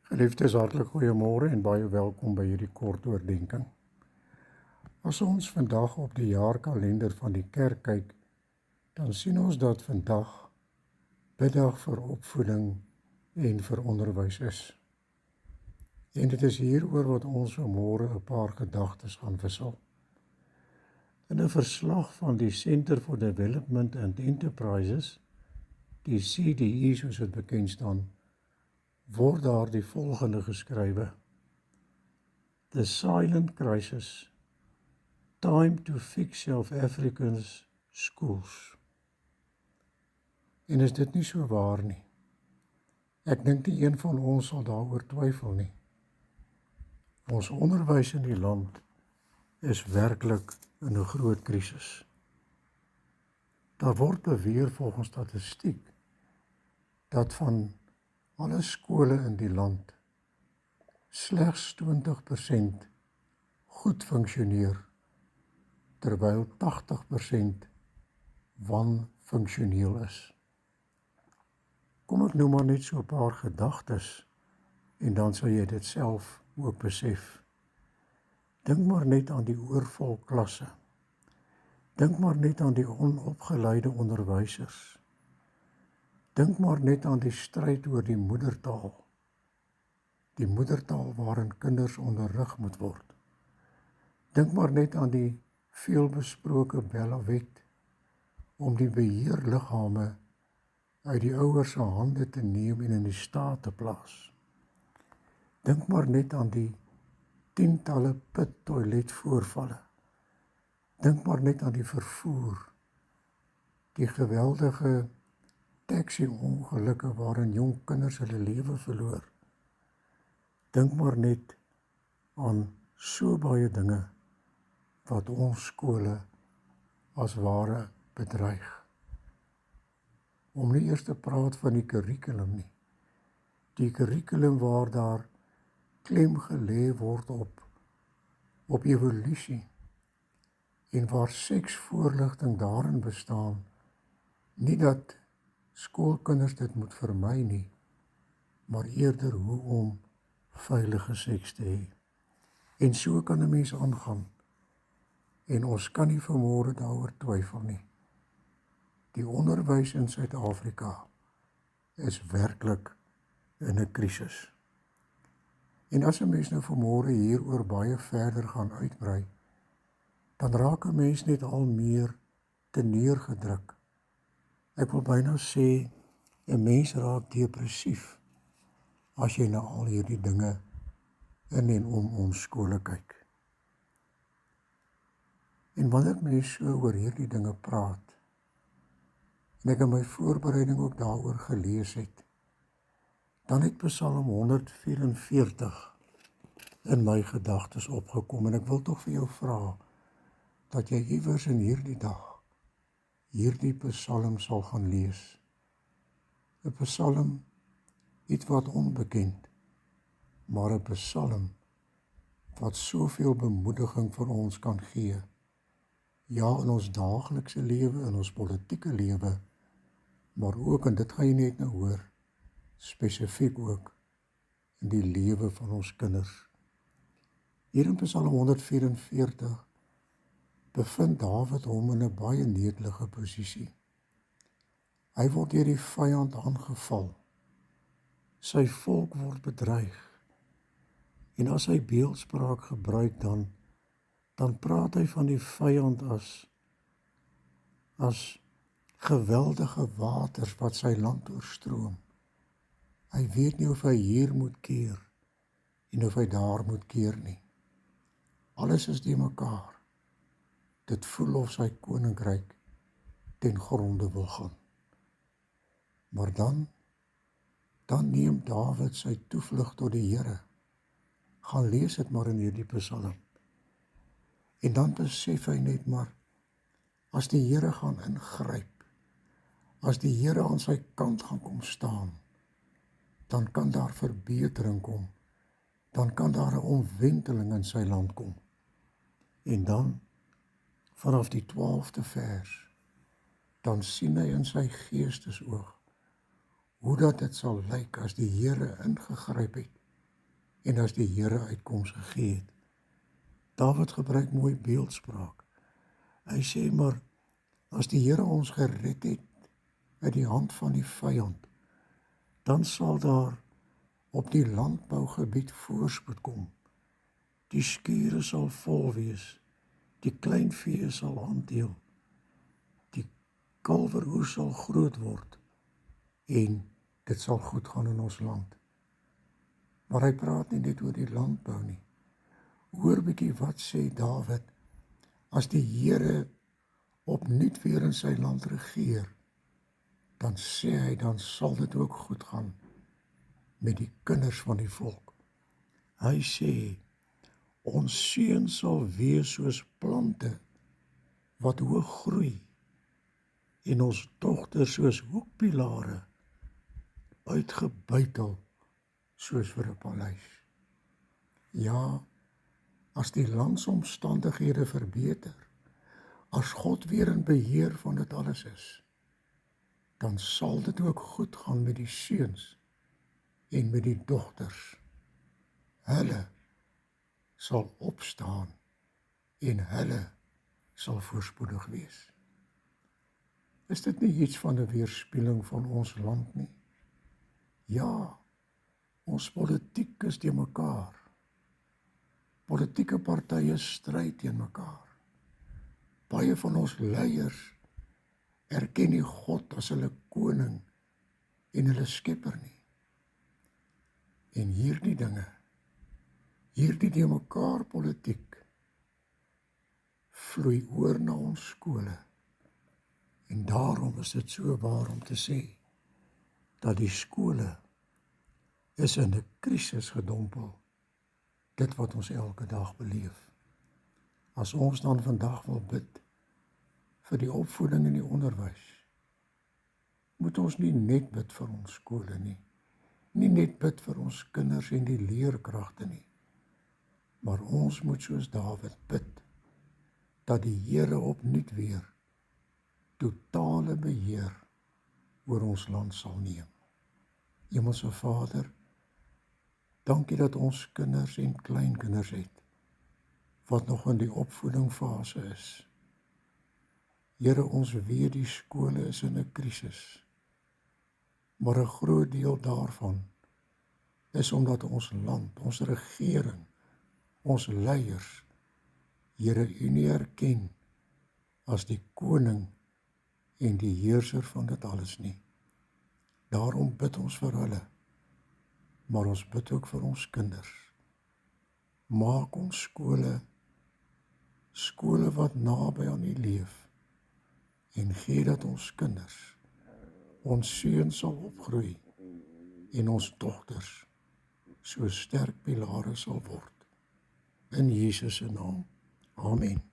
Geliefdes, hartlik goeiemôre en baie welkom by hierdie kort oordeenking. As ons vandag op die jaarkalender van die kerk kyk, dan sien ons dat vandag biddag vir opvoeding en vir onderwys is. En dit is hieroor wat ons vanmôre 'n paar gedagtes gaan wissel. In 'n verslag van die Center for Development and Enterprises, die CDE soos dit bekend staan, word daar die volgende geskrywe: The silent crisis, time to fix South Africa's schools. En is dit nie so waar nie? Ek dink nie een van ons sal daaroor twyfel nie. Ons onderwys in die land is werklik in 'n groot krisis. Daar word beweer volgens statistiek dat van alle skole in die land slegs 20% goed funksioneer, terwyl 80% wanfunksioneel is. Kom ek noem maar net so 'n paar gedagtes en dan sal jy dit self ook besef. Dink maar net aan die oorvol klasse. Dink maar net aan die onopgeleide onderwysers. Dink maar net aan die stryd oor die moedertaal. Die moedertaal waarin kinders onderrig moet word. Dink maar net aan die veelbesproke Bella-wet om die beheerliggame uit die ouers se hande te neem en in die staat te plaas. Dink maar net aan die tientalle put-toiletvoorvalle. Dink maar net aan die vervoer, die geweldige taxi-ongelukke waarin jong kinders hulle lewe verloor. Dink maar net aan so baie dinge wat ons skole as ware bedreig. Om nie eers te praat van die kurrikulum nie. Die kurrikulum waar daar klem gelê word op evolusie en waar seksvoorligting daarin bestaan, nie dat skoolkinders dit moet vermy nie, maar eerder hoe om veilige seks te hê. En so kan 'n mens aangaan. En ons kan nie vanmôre daaroor twyfel nie. Die onderwys in Suid-Afrika is werklik in 'n krisis. En as 'n mens nou vanmôre hieroor baie verder gaan uitbrei, dan raak 'n mens net al meer te neergedruk. Ek wil byna sê 'n mens raak depressief as jy na al hierdie dinge in en om ons skole kyk. En wanneer mense so oor hierdie dinge praat, en ek in my voorbereiding ook daaroor gelees het, dan het Psalm 144 in my gedagtes opgekom, en ek wil tog vir jou vra, dat jy iewers in hierdie dag, hierdie Psalm sal gaan lees. 'n Psalm, iets wat onbekend, maar 'n Psalm, wat soveel bemoediging vir ons kan gee. Ja, in ons daaglikse lewe, in ons politieke lewe, maar ook, en dit gaan jy net nou hoor, spesifiek ook in die lewe van ons kinders. Hier in Psalm 144 bevind Dawid hom in 'n baie netelige posisie. Hy word deur die vyand aangeval. Sy volk word bedreig. En as hy beeldspraak gebruik, dan praat hy van die vyand as geweldige waters wat sy land oorstroom. Hy weet nie of hy hier moet keer en of hy daar moet keer nie. Alles is die mekaar. Dit voel of sy koninkryk ten gronde wil gaan. Maar dan neem Dawid sy toevlug tot die Here. Gaan lees dit maar in hierdie Psalm. En dan besef hy net maar, as die Here gaan ingryp, as die Here aan sy kant gaan kom staan, dan kan daar verbetering kom, dan kan daar 'n omwenteling in sy land kom. En dan, vanaf die 12de vers, dan sien hy in sy geestesoog hoe dat dit sal lyk as die Here ingegryp het en as die Here uitkoms gegee het. Dawid gebruik mooi beeldspraak. Hy sê maar, as die Here ons gered het uit die hand van die vyand, dan sal daar op die landbougebied voorspoed kom. Die skure sal vol wees, die kleinvee sal aandeel, die kalweroes sal groot word en dit sal goed gaan in ons land. Maar hy praat nie net oor die landbou nie. Hoor bietjie wat sê Dawid, as die Here opnuut weer in sy land regeer, dan sê hy, dan sal dit ook goed gaan met die kinders van die volk. Hy sê, ons seuns sal wees soos plante wat hoog groei en ons dogters soos hoekpilare uitgebuitel soos vir 'n paleis. Ja, as die landsomstandighede verbeter, as God weer in beheer van dit alles is, dan sal dit ook goed gaan met die seuns en met die dogters. Hulle sal opstaan en hulle sal voorspoedig wees. Is dit nie iets van 'n weerspieëling van ons land nie? Ja, ons politiek is teen mekaar. Politieke partye stry teen mekaar. Baie van ons leiers erken nie God as hulle koning en hulle skepper nie. En hierdie dinge, hierdie teen mekaar politiek, vloei oor na ons skole. En daarom is dit so waar om te sê dat die skole is in 'n krisis gedompel, dit wat ons elke dag beleef. As ons dan vandag wil bid vir die opvoeding en die onderwys, moet ons nie net bid vir ons skole nie, nie net bid vir ons kinders en die leerkragte nie, maar ons moet soos Dawid bid, dat die Here opnuut weer totale beheer oor ons land sal neem. Hemelse Vader, dankie dat ons kinders en kleinkinders het, wat nog in die opvoedingfase is. Here, ons weet die skole is in 'n krisis, maar 'n groot deel daarvan is omdat ons land, ons regering, ons leiers, Here, U nie erken as die koning en die heerser van dit alles nie. Daarom bid ons vir hulle, maar ons bid ook vir ons kinders. Maak ons skole wat naby aan U leef, en gee dat ons kinders, ons seuns sal opgroei en ons dogters so sterk pilare sal word. In Jesus se naam. Amen.